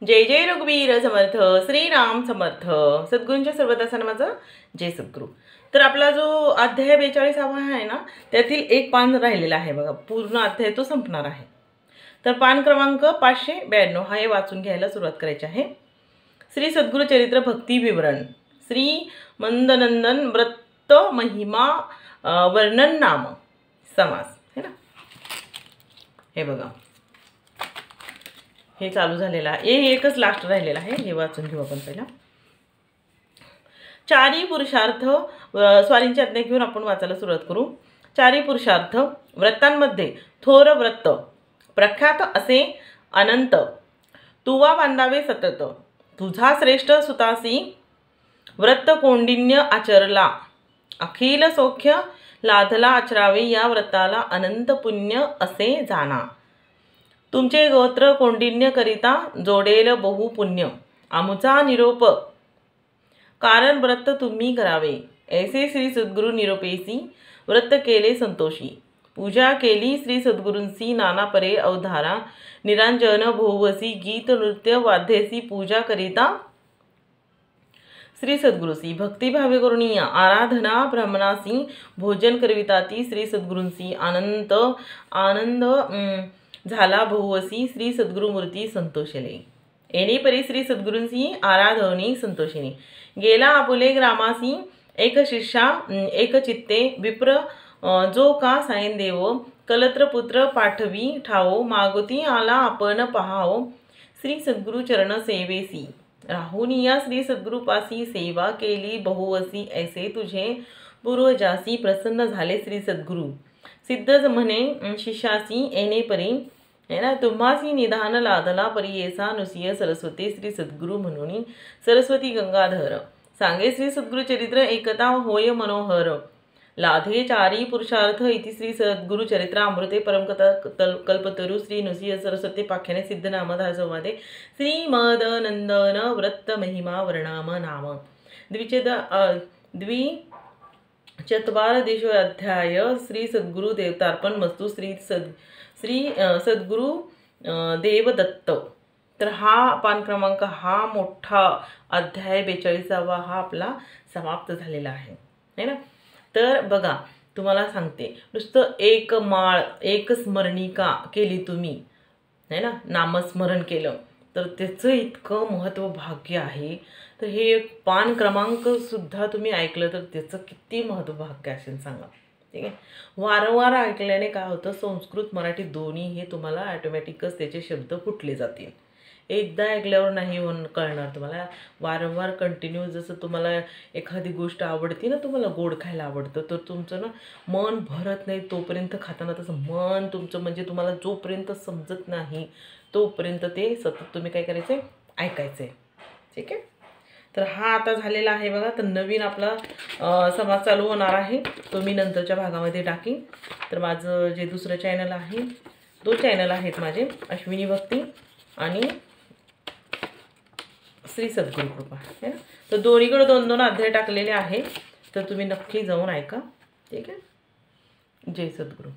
जय जय रघुवीर समर्थ श्रीराम समर्थ। सद्गुरूंच्या सर्वदासांना माझं जय सद्गुरू। तर आपला जो अध्याय 42 आहे ना, त्यातील एक पान राहिलेला आहे बघा, पूर्ण अध्याय तो संपणार आहे। तर पान क्रमांक 592 हा हे वाचून घ्यायला सुरुवात करायची आहे। श्री सद्गुरु चरित्र भक्ती विवरण श्री मंदनंदन व्रत महिमा वर्णन नाम समास है ना। हे बघा, हे चालू झालेला आहे, एकच लास्ट राहिलेला आहे, हे वाचून घेऊ आपण पहिला। चारी पुरुषार्थ स्वारींची आज्ञा घेऊन आपण वाचायला सुरुवात करू। चारी पुरुषार्थ व्रतांमध्ये थोर व्रत प्रख्यात असे अनंत, तुवा बांधावे सतत, तुझा श्रेष्ठ सुतासी व्रत कोंडिन्य आचरला, अखिल सौख्य लाधला आचरावे या व्रताला अनंत पुण्य असे जाणा, तुमचे गोत्र कोंडिन्य करिता जोडेल बहु पुण्य, आमुचा निरोप कारण व्रत तुम्ही करावे, ऐसे श्री सद्गुरु निरोपेसी व्रत केले संतोषी, पूजा केली श्री सद्गुरूंसी नाना परे अवधारा, निरांजन भोवसी गीत नृत्य वाद्यसी पूजा करिता श्री सद्गुरूसी, भक्तिभावे करुणी आराधना ब्राह्मणासी भोजन करविताती श्री सद्गुरूंसी, आनंद आनंद झाला बहुवसी श्री सद्गुरुमूर्ती संतोषले, येणे परी श्री सद्गुरूंसी आराधनी संतोषिनी, गेला आपुले ग्रामासी एक शिष्या एक चित्ते, विप्र जो का सायन देव, कलत्र पुत्र पाठवी ठावो, मागुती आला आपण पहावो, श्री सद्गुरु चरण सेवेसी, राहुनिया श्री सद्गुरुपासी सेवा केली बहुवसी, ऐसे तुझे पूर्वजासी प्रसन्न झाले श्री सद्गुरु, सिद्ध म्हणे शिष्यासी येणे परी है ना, तुम्हासी निधान लादला परी येसा नुसिय सरस्वती श्री सद्गुरु म्हणून सरस्वती गंगाधर, सांगे श्री सद्गुरु चरित्र एकता होय मनोहर, लाधे चारी पुरुषार्थ इति श्री सद्गुरु चरित्र अमृते परमकथा कल्पतरु, श्री नुसिय सरस्वती पाख्याने सिद्ध नामधार संवादे श्रीमद नंदन व्रत महिमा वर्णाम नाम द्विचत्वार देशो अध्याय श्री सद्गुरु देवतार्पण मस्तु श्री सद्गुरु देवदत्त। तर हा पान क्रमांक हा मोठा अध्याय 42 हा आपला समाप्त झालेला आहे ना। तर बघा, तुम्हाला सांगते, नुसतं एक माळ एक स्मरणिका केली तुम्ही है ना, नामस्मरण केलं तर त्याचं इतकं महत्त्व भाग्य आहे। तर हे एक पान क्रमांक सुद्धा तुम्ही ऐकलं तर त्याचं किती महत्त्व भाग्य असेल सांगा, ठीक आहे। वारंवार ऐकल्याने काय होतं, संस्कृत मराठी दोन्ही हे तुम्हाला ऑटोमॅटिकच त्याचे शब्द फुटले जातील। एकदा ऐकल्यावर नाही कळणार तुम्हाला, वारंवार कंटिन्यू, जसं तुम्हाला एखादी गोष्ट आवडती ना, तुम्हाला गोड खायला आवडतं, तर तुमचं ना मन भरत नाही तोपर्यंत खाताना, तसं मन तुमचं म्हणजे तुम्हाला जोपर्यंत समजत नाही तोपर्यंत ते सतत तुम्ही काय करायचं, ऐकायचं आहे, ठीक आहे। तर हा आता झालेला आहे बघा। तर नवीन आपला समाज चालू होणार आहे, तो मी नंतरच्या भागामध्ये टाकीन। तर माझं जे दुसरं चॅनल आहे, 2 चॅनल आहेत माझे, अश्विनी भक्ती आणि श्री सद्गुरु कृपा है ना। तर दोन्हीकडे 2-2 अध्याय टाकलेले आहे, तर तुम्ही नक्की जाऊन ऐका, ठीक आहे। जय सद्गुरू।